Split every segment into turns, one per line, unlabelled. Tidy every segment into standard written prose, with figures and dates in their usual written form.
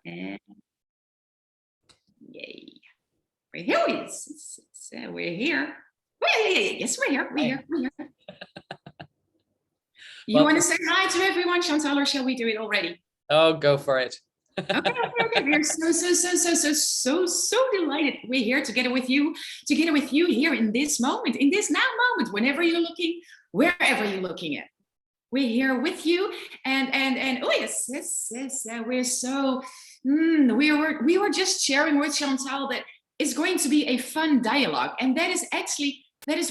And yay. We're here. We're here. Yes, we're here. We're here. You want to say hi to everyone, Chantal, or shall we do it already?
Oh, go for it.
Okay. We're so delighted we're here together with you here in this moment, in this now moment, whenever you're looking, wherever you're looking at. We're here with you, and oh yes, we're so. We were just sharing with Chantal that it's going to be a fun dialogue, and that is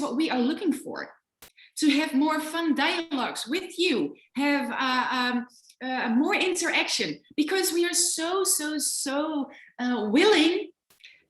what we are looking for. To have more fun dialogues with you, have more interaction, because we are so willing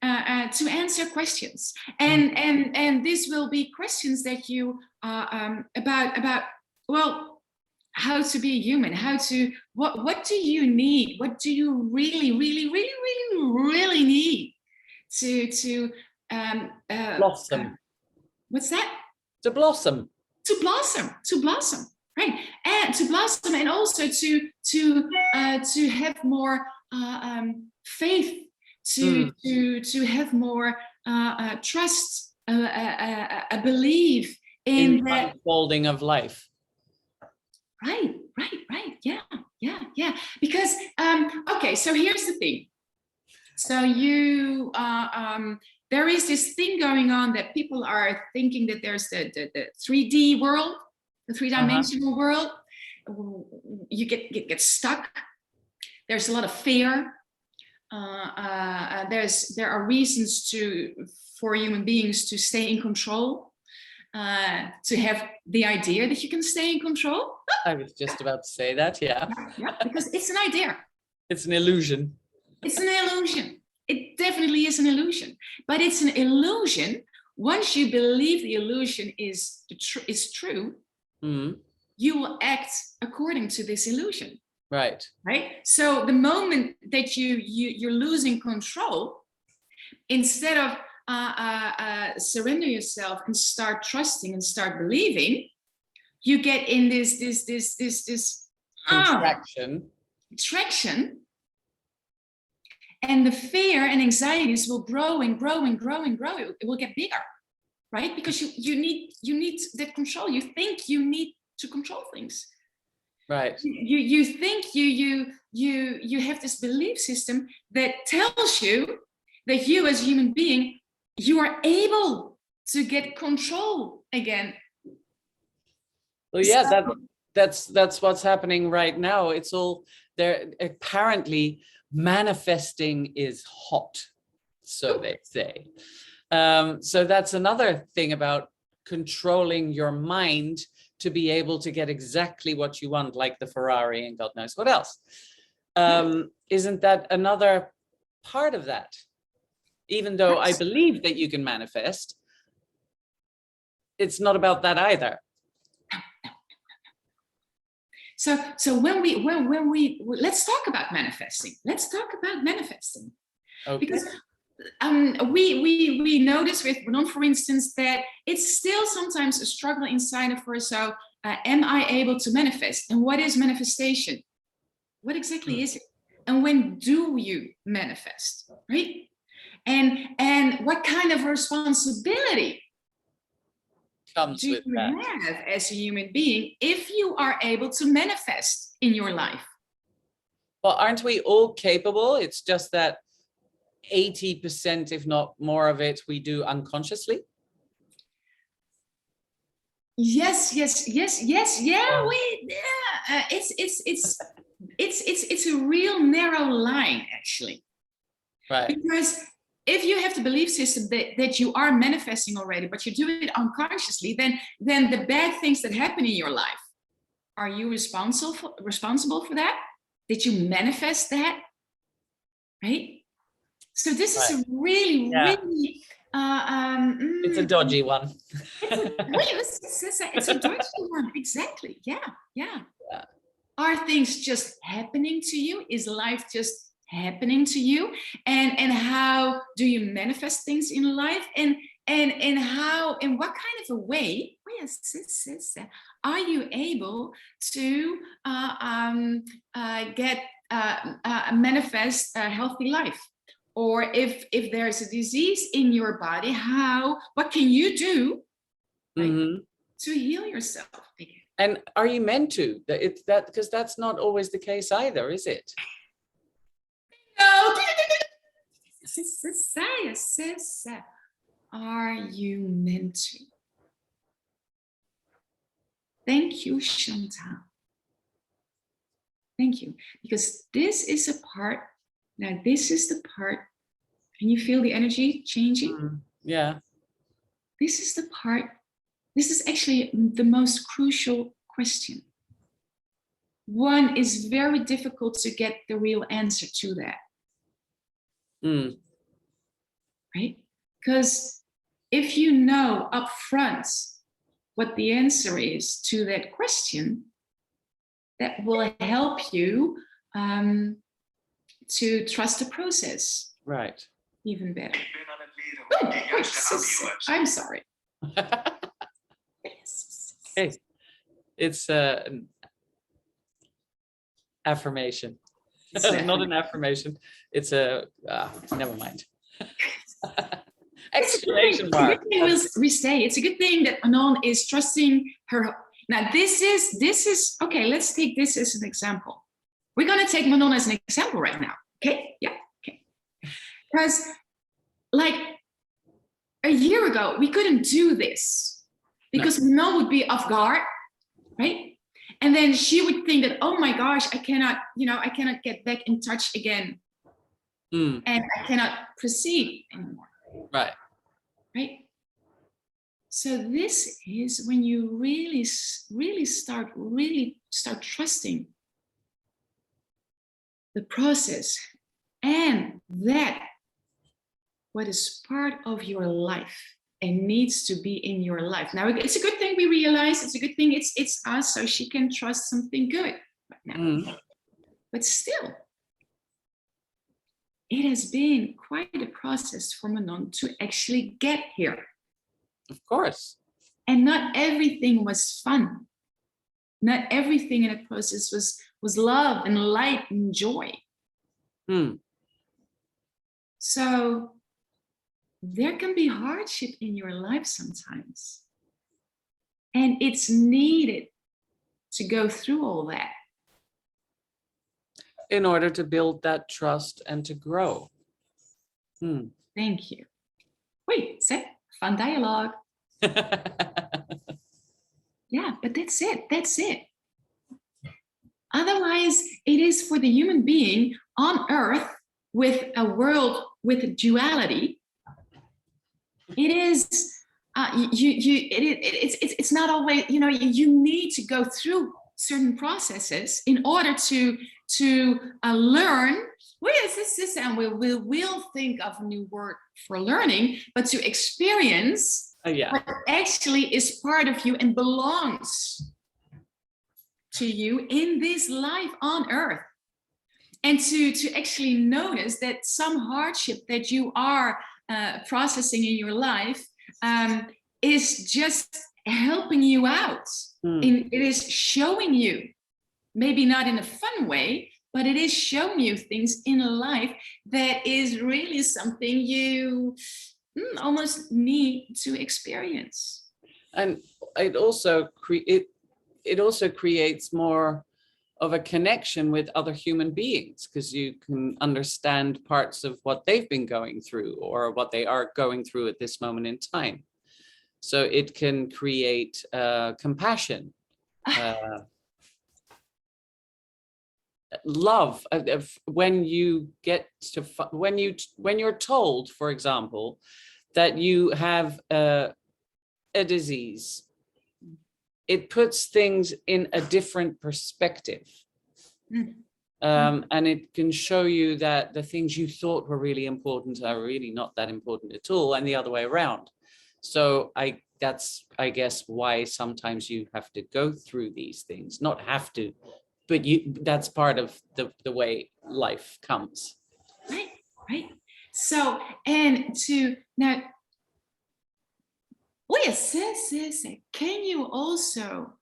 to answer questions, and this will be questions that you about well, how to be human, what do you need, what do you really need to
blossom.
What's that?
To blossom,
right? And to blossom, and also to have more faith, to have more trust, a belief in the
unfolding of life.
Right. Yeah. Because okay, so here's the thing. So you there is this thing going on that people are thinking that there's the 3D world, the three-dimensional world. You get stuck. There's a lot of fear. There are reasons for human beings to stay in control, to have the idea that you can stay in control.
I was just about to say that, yeah,
because it's an idea.
It's an illusion.
It's an illusion. It definitely is an illusion, but it's an illusion. Once you believe the illusion is true, you will act according to this illusion.
Right.
So the moment that you're losing control, instead of surrender yourself and start trusting and start believing, you get in this contraction, and the fear and anxieties will grow and grow. It will get bigger, right? Because you need that control. You think you need to control things,
right?
You think you have this belief system that tells you that you as a human being, you are able to get control again.
Well, yeah, that's what's happening right now. It's all there. Apparently, manifesting is hot, so they say. So that's another thing about controlling your mind to be able to get exactly what you want, like the Ferrari and God knows what else. Isn't that another part of that? Even though I believe that you can manifest, it's not about that either.
So when we let's talk about manifesting. Okay. Because we notice with Manon, for instance, that it's still sometimes a struggle inside of her. So am I able to manifest? And what is manifestation? What exactly is it? And when do you manifest, right? And what kind of responsibility
comes with that
you have as a human being if you are able to manifest in your life?
Well, aren't we all capable? It's just that 80%, if not more of it, we do unconsciously.
Yes. Yeah. It's a real narrow line, actually.
Right.
Because if you have the belief system that you are manifesting already, but you do it unconsciously, then the bad things that happen in your life, are you responsible for that? Did you manifest that? Right? So this is a really
it's a dodgy one.
It's a dodgy one. Exactly. Yeah. Are things just happening to you? Is life just happening to you? And how do you manifest things in life? And how, in what kind of a way are you able to get manifest a healthy life? Or if there's a disease in your body, what can you do, right, to heal yourself again?
And are you meant to? Because that's not always the case either, is it?
No. Are you meant to? Thank you, Chantal. Thank you. Because this is a part, now this is the part, and you feel the energy changing?
Yeah.
This is the part, this is actually the most crucial question. One is very difficult to get the real answer to that. Right? Because if you know up front what the answer is to that question, that will help you to trust the process.
Right.
Even better. Oh, I'm sorry.
Hey, it's an affirmation. Not an affirmation. It's a never mind. Exclamation mark.
It's a good thing that Manon is trusting her. Now this is okay. Let's take this as an example. We're gonna take Manon as an example right now. Okay, yeah, okay. Because like a year ago, we couldn't do this because Manon would be off guard, right? And then she would think that, oh my gosh, I cannot get back in touch again, and I cannot proceed anymore.
Right.
Right. So this is when you really start trusting the process, and that what is part of your life and needs to be in your life. Now, it's a good thing we realize, it's a good thing it's us, so she can trust something good right now. But still, it has been quite a process for Manon to actually get here.
Of course.
And not everything was fun. Not everything in the process was love and light and joy. So there can be hardship in your life sometimes. And it's needed to go through all that.
In order to build that trust and to grow.
Thank you. Wait, fun dialogue. Yeah, but that's it. Otherwise, it is for the human being on Earth with a world with a duality. It is it's not always, you need to go through certain processes in order to learn. Well, yes, and we'll think of a new word for learning, but to experience what actually is part of you and belongs to you in this life on Earth. And to actually notice that some hardship that you are processing in your life is just helping you out. It is showing you, maybe not in a fun way, but it is showing you things in life that is really something you almost need to experience.
And it also creates more of a connection with other human beings, because you can understand parts of what they've been going through or what they are going through at this moment in time. So it can create compassion, love. When you get to when you're told, for example, that you have a disease, it puts things in a different perspective. And it can show you that the things you thought were really important are really not that important at all, and the other way around. So that's, I guess, why sometimes you have to go through these things. Not have to, but that's part of the way life comes.
Right. So, and to now, can you also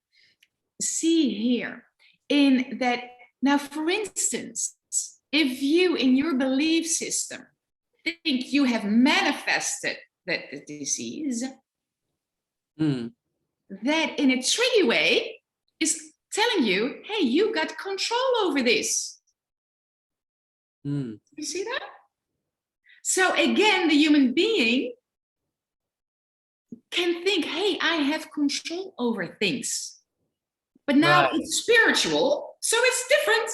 see here in that, now, for instance, if you in your belief system think you have manifested that disease, that in a tricky way is telling you, hey, you got control over this. You see that? So again, the human being can think, hey, I have control over things. But now it's spiritual, so it's different.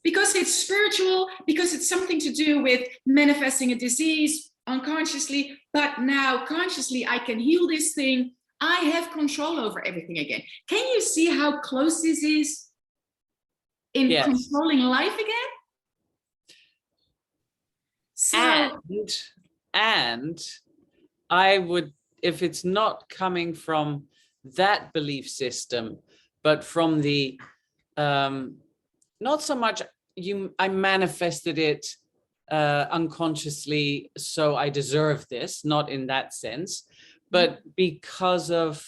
Because it's spiritual, because it's something to do with manifesting a disease unconsciously, but now consciously I can heal this thing. I have control over everything again. Can you see how close this is in controlling life again? So,
and I would, if it's not coming from that belief system, but from the, not so much I manifested it unconsciously, so I deserve this, not in that sense, but because of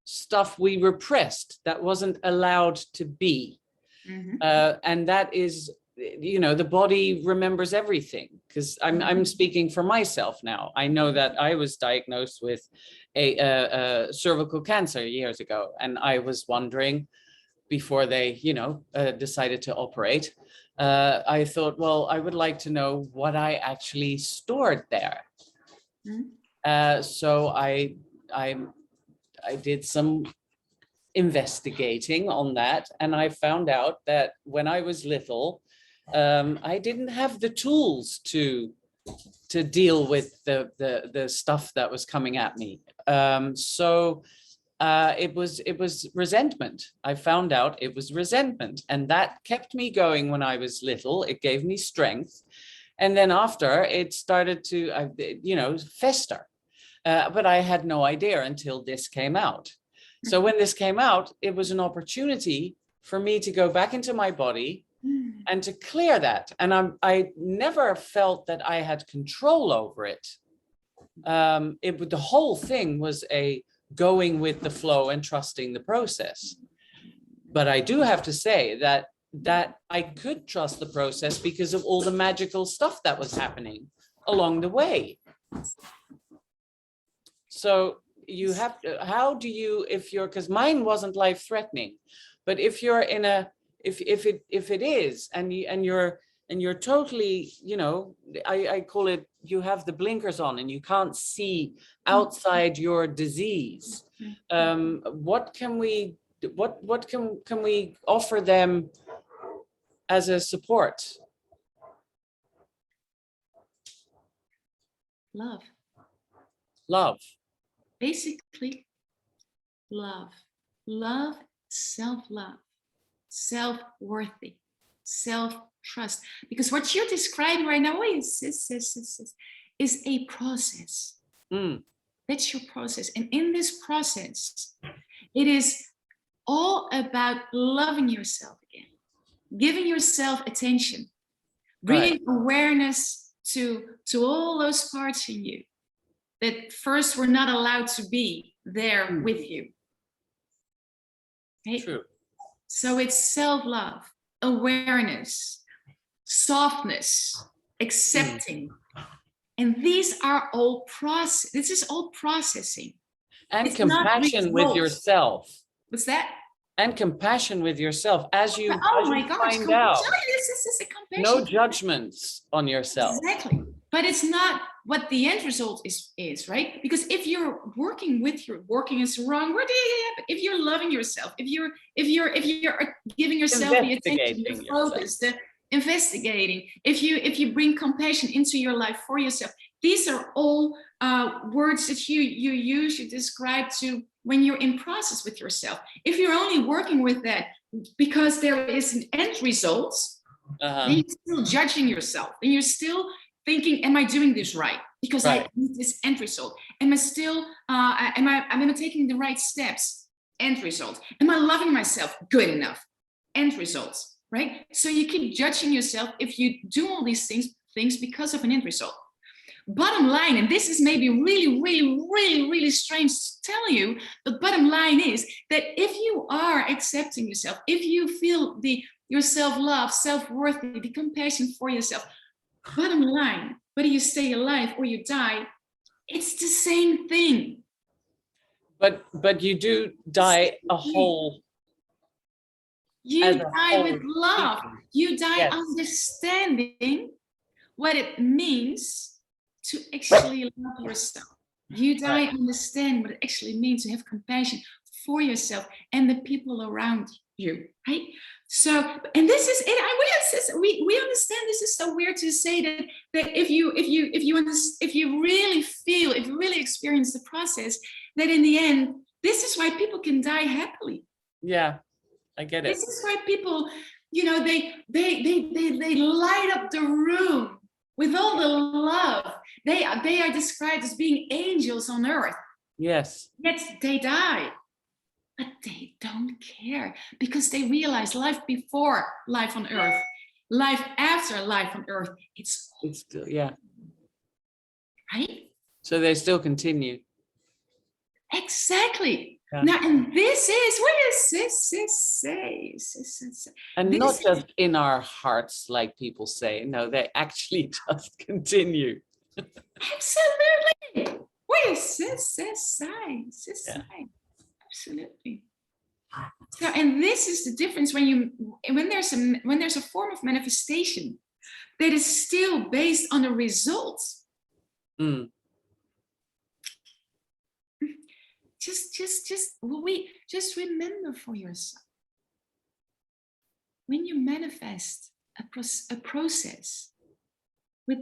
stuff we repressed that wasn't allowed to be. And that is, you know, the body remembers everything, because I'm speaking for myself now. I know that I was diagnosed with a cervical cancer years ago, and I was wondering, before they, you know, decided to operate, I thought, well, I would like to know what I actually stored there. So I did some investigating on that, and I found out that when I was little, I didn't have the tools to deal with the stuff that was coming at me. So it was resentment. I found out it was resentment, and that kept me going when I was little. It gave me strength, and then after it started to, you know, fester. But I had no idea until this came out. So when this came out, it was an opportunity for me to go back into my body and to clear that. And I never felt that I had control over it. The whole thing was a going with the flow and trusting the process. But I do have to say that I could trust the process because of all the magical stuff that was happening along the way. So you have to, how do you, if you're, because mine wasn't life-threatening, but if you're in a, if it is, and you're totally, you know, I call it, you have the blinkers on and you can't see outside your disease. What can we offer them as a support? Love.
Basically, love, self-love, self-worthy, self-trust. Because what you're describing right now is a process. That's your process. And in this process, it is all about loving yourself again, giving yourself attention, bringing awareness to all those parts in you that first were not allowed to be there with you. Right? True. So it's self-love, awareness, softness, accepting. And these are all this is all processing.
And it's compassion with yourself.
What's that?
And compassion with yourself as you, find out.
This is a compassion.
No judgments on yourself.
Exactly. But it's not what the end result is, right? Because if you're working is the wrong word. But if you're loving yourself, if you're giving yourself the attention, the focus, the investigating, if you bring compassion into your life for yourself, these are all words that you use, you describe to when you're in process with yourself. If you're only working with that because there is an end result, then you're still judging yourself, and you're still thinking, am I doing this right? Because I need this end result. Am I still, am I taking the right steps? End result. Am I loving myself? Good enough. End results, right? So you keep judging yourself if you do all these things because of an end result. bottom line, and this is maybe really, really, really, really strange to tell you, but bottom line is that if you are accepting yourself, if you feel your self-love, self-worth, the compassion for yourself, bottom line, whether you stay alive or you die, it's the same thing.
But you do die a whole.
You die with love. You die
Yes.
understanding what it means to actually love yourself. You die understand what it actually means to have compassion for yourself and the people around you, right? So, and this is it. We understand this is so weird to say that if you really feel, if you really experience the process, that in the end, this is why people can die happily.
Yeah, I get it.
This is why people, you know, they light up the room with all the love. They are described as being angels on earth.
Yes.
Yet they die. But they don't care because they realize life before life on earth, life after life on earth, it's
still, yeah.
Right?
So they still continue.
Exactly.
Yeah.
Now, and this is, what does this say?
And this not just in our hearts, like people say. No, they actually just continue.
Absolutely. What does this say?
Yeah.
Absolutely. So, and this is the difference when there's a form of manifestation that is still based on a result.
Mm.
Just remember for yourself, when you manifest a process with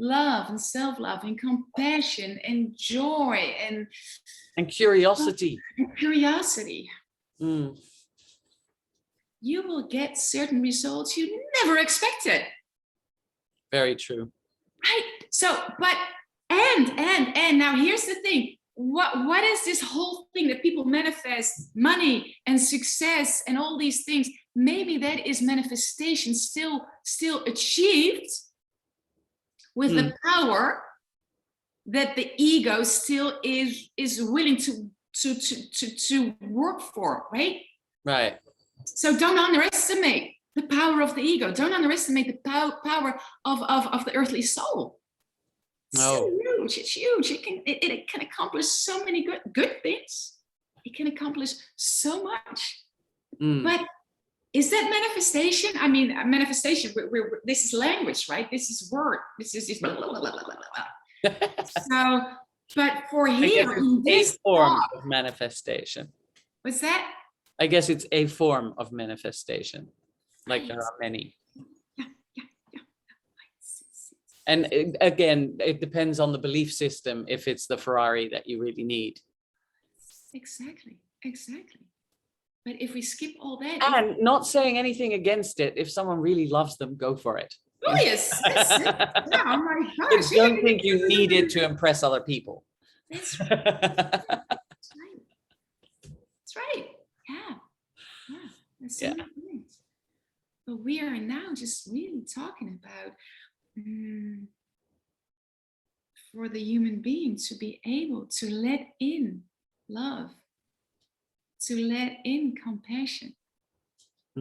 love and self-love and compassion and joy and
curiosity.
Mm. You will get certain results you never expected.
Very true.
Right. So, but and now here's the thing. What is this whole thing that people manifest money and success and all these things? Maybe that is manifestation still achieved with the power that the ego still is willing to work for, right?
Right.
So don't underestimate the power of the ego. Don't underestimate the power of the earthly soul.
No.
So huge. It's huge. It can accomplish so many good things. It can accomplish so much. But is that manifestation? I mean, manifestation. This is language, right? This is word. This is just blah, blah, blah, blah, blah, blah. So, but for here, in this
form of manifestation.
What's that?
I guess it's a form of manifestation. Like there are many.
Yeah.
And again, it depends on the belief system if it's the Ferrari that you really need.
Exactly. But if we skip all that,
and not saying anything against it, if someone really loves them, go for it.
Oh yes. Yeah, oh my gosh.
I don't think you need it to impress other people.
That's right. That's right. Yeah. That's so many things. But we are now just really talking about for the human being to be able to let in love, to let in compassion,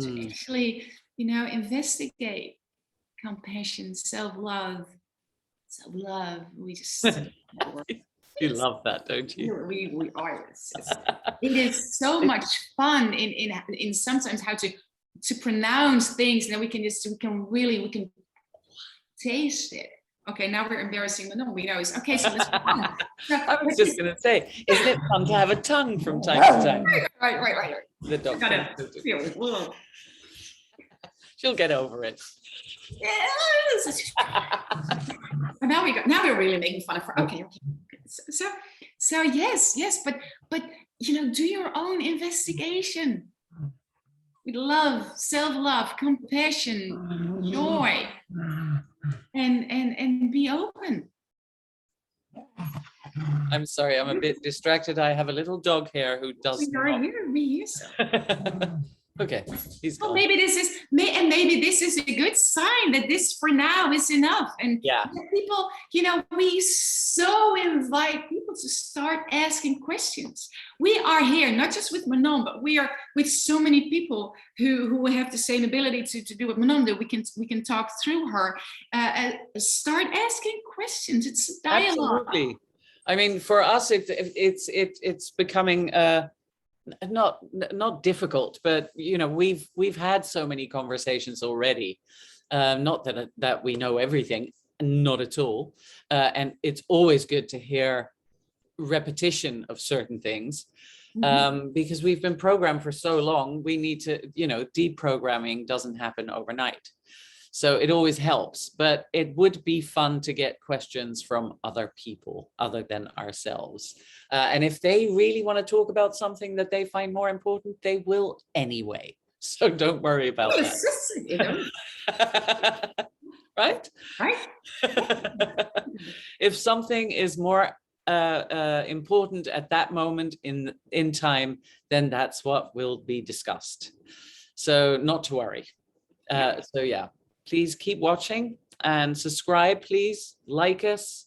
to actually, investigate compassion, self-love. We just
you love that, don't you?
We are. It is so much fun in sometimes how to pronounce things, and then we can taste it. Okay, now we're embarrassing Manon. We know. Okay, so let's move on.
I was just going to say, isn't it fun to have a tongue from time to time?
Right.
The dog.
Got
She'll get over it.
Yes. Now we're really making fun of her. Okay. So yes, but do your own investigation with love, self-love, compassion, joy, and be open.
I'm sorry, I'm a bit distracted. I have a little dog here who does.
Be here, so.
Okay, he's
Well,
gone.
maybe this is maybe this is a good sign that this for now is enough. And
Yeah.
people, you know, we so invite people to start asking questions. We are here not just with Manon, but we are with so many people who have the same ability to do what Manon did. We can talk through her. Start asking questions. It's a dialogue.
Absolutely. I mean, for us, it's becoming not difficult, but you know, we've had so many conversations already. Not that we know everything, not at all. And it's always good to hear repetition of certain things. Because we've been programmed for so long, we need to, you know, deprogramming doesn't happen overnight. So it always helps, but it would be fun to get questions from other people other than ourselves. And if they really want to talk about something that they find more important, they will anyway. So don't worry about that. Right?
Right?
If something is more important at that moment in time, then that's what will be discussed. So not to worry. So yeah, please keep watching and subscribe, please like us,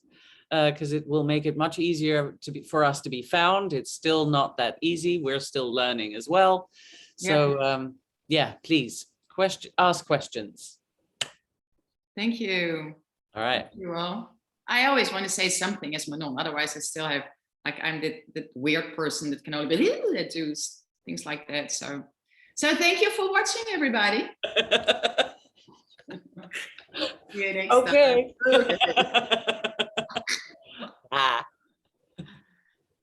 because it will make it much easier for us to be found. It's still not that easy. We're still learning as well. So yeah, please ask questions.
Thank you.
All right.
Thank you all. I always want to say something as Manon, otherwise I still have, like, I'm the weird person that can only do things like that. So thank you for watching, everybody. See you next time.
Okay. Ah.